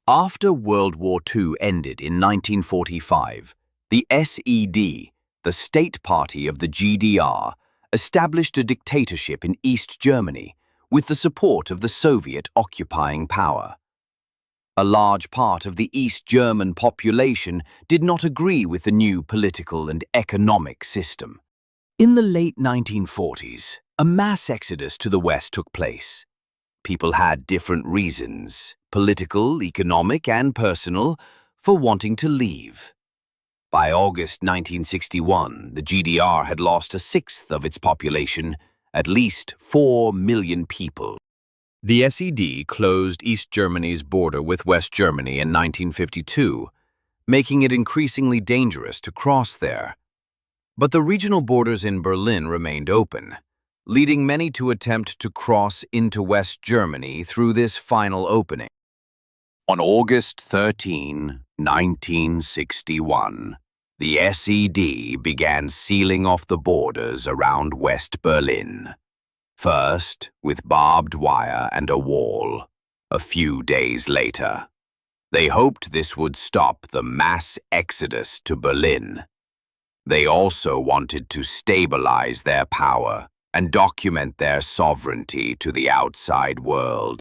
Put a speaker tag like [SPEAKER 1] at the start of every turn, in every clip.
[SPEAKER 1] After World War II ended in 1945, the SED, the state party of the GDR, established a dictatorship in East Germany with the support of the Soviet occupying power. A large part of the East German population did not agree with the new political and economic system. In the late 1940s, a mass exodus to the West took place. People had different reasons, political, economic, and personal, for wanting to leave. By August 1961, the GDR had lost a sixth of its population, at least 4 million people. The SED closed East Germany's border with West Germany in 1952, making it increasingly dangerous to cross there. But the regional borders in Berlin remained open, leading many to attempt to cross into West Germany through this final opening. On August 13, 1961, the SED began sealing off the borders around West Berlin. First, with barbed wire and a wall. A few days later, they hoped this would stop the mass exodus to Berlin. They also wanted to stabilize their power and document their sovereignty to the outside world.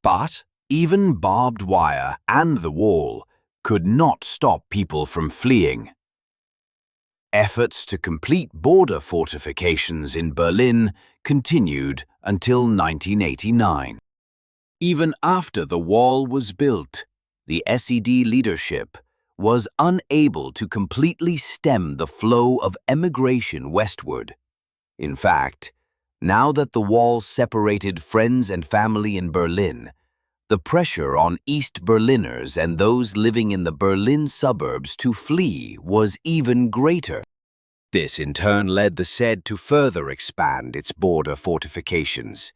[SPEAKER 1] But even barbed wire and the wall could not stop people from fleeing. Efforts to complete border fortifications in Berlin continued until 1989. Even after the wall was built, the SED leadership was unable to completely stem the flow of emigration westward. In fact, now that the wall separated friends and family in Berlin, the pressure on East Berliners and those living in the Berlin suburbs to flee was even greater. This in turn led the SED to further expand its border fortifications.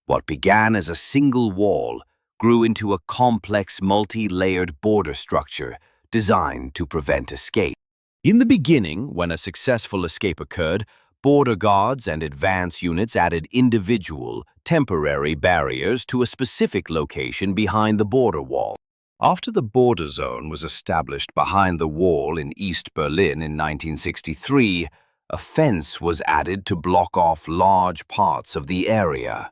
[SPEAKER 1] What began as a single wall grew into a complex multi-layered border structure designed to prevent escape. In the beginning, when a successful escape occurred, border guards and advance units added individual, temporary barriers to a specific location behind the border wall. After the border zone was established behind the wall in East Berlin in 1963, a fence was added to block off large parts of the area.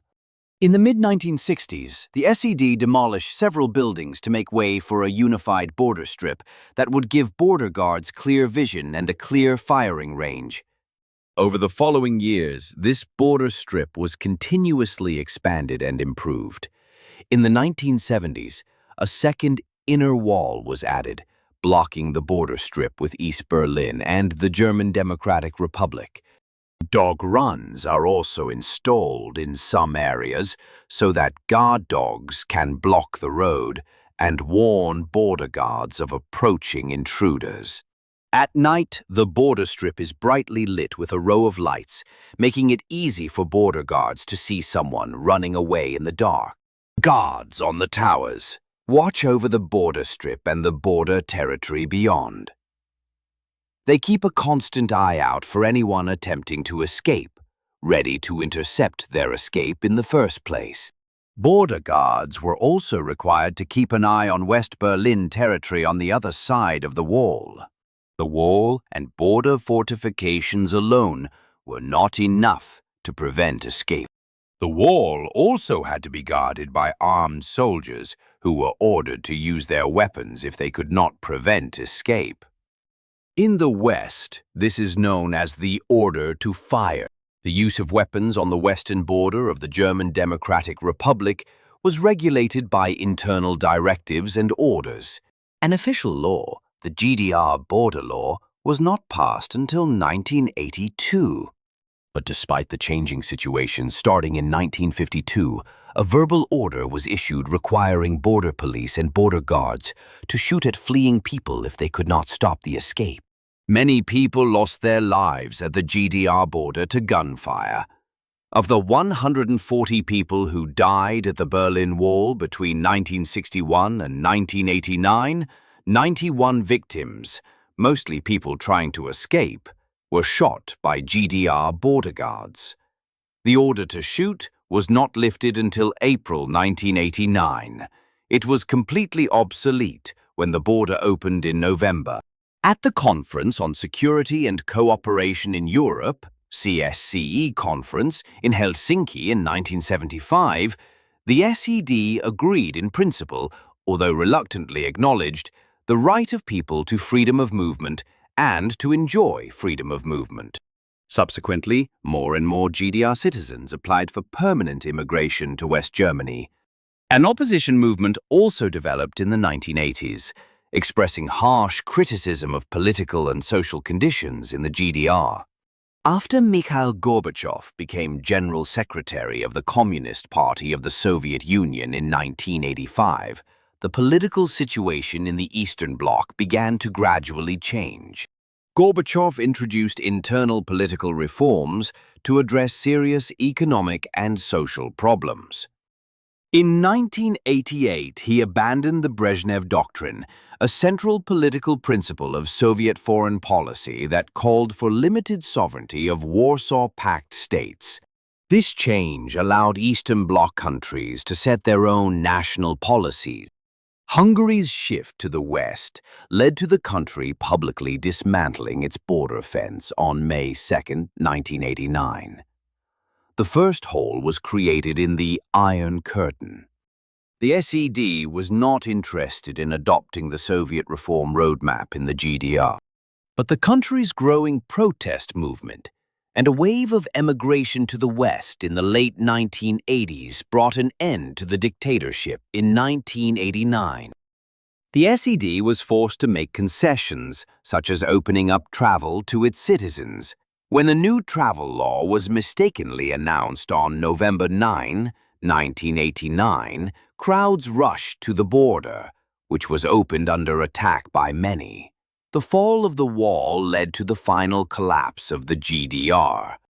[SPEAKER 1] In the mid-1960s, the SED demolished several buildings to make way for a unified border strip that would give border guards clear vision and a clear firing range. Over the following years, this border strip was continuously expanded and improved. In the 1970s, a second inner wall was added, blocking the border strip with East Berlin and the German Democratic Republic. Dog runs are also installed in some areas so that guard dogs can block the road and warn border guards of approaching intruders. At night, the border strip is brightly lit with a row of lights, making it easy for border guards to see someone running away in the dark. Guards on the towers watch over the border strip and the border territory beyond. They keep a constant eye out for anyone attempting to escape, ready to intercept their escape in the first place. Border guards were also required to keep an eye on West Berlin territory on the other side of the wall. The wall and border fortifications alone were not enough to prevent escape. The wall also had to be guarded by armed soldiers who were ordered to use their weapons if they could not prevent escape. In the West, this is known as the order to fire. The use of weapons on the western border of the German Democratic Republic was regulated by internal directives and orders. An official law, the GDR border law, was not passed until 1982. But despite the changing situation starting in 1952, a verbal order was issued requiring border police and border guards to shoot at fleeing people if they could not stop the escape. Many people lost their lives at the GDR border to gunfire. Of the 140 people who died at the Berlin Wall between 1961 and 1989, 91 victims, mostly people trying to escape, were shot by GDR border guards. The order to shoot was not lifted until April 1989. It was completely obsolete when the border opened in November. At the Conference on Security and Cooperation in Europe, CSCE conference in Helsinki in 1975, the SED agreed in principle, although reluctantly acknowledged, the right of people to freedom of movement and to enjoy freedom of movement. Subsequently, more and more GDR citizens applied for permanent immigration to West Germany. An opposition movement also developed in the 1980s, expressing harsh criticism of political and social conditions in the GDR. After Mikhail Gorbachev became General Secretary of the Communist Party of the Soviet Union in 1985, the political situation in the Eastern Bloc began to gradually change. Gorbachev introduced internal political reforms to address serious economic and social problems. In 1988, he abandoned the Brezhnev Doctrine, a central political principle of Soviet foreign policy that called for limited sovereignty of Warsaw Pact states. This change allowed Eastern Bloc countries to set their own national policies. Hungary's shift to the west led to the country publicly dismantling its border fence on May 2, 1989. The first hole was created in the Iron Curtain. The SED was not interested in adopting the Soviet reform roadmap in the GDR. But the country's growing protest movement and a wave of emigration to the West in the late 1980s brought an end to the dictatorship in 1989. The SED was forced to make concessions, such as opening up travel to its citizens. When the new travel law was mistakenly announced on November 9, 1989, crowds rushed to the border, which was opened under attack by many. The fall of the wall led to the final collapse of the GDR.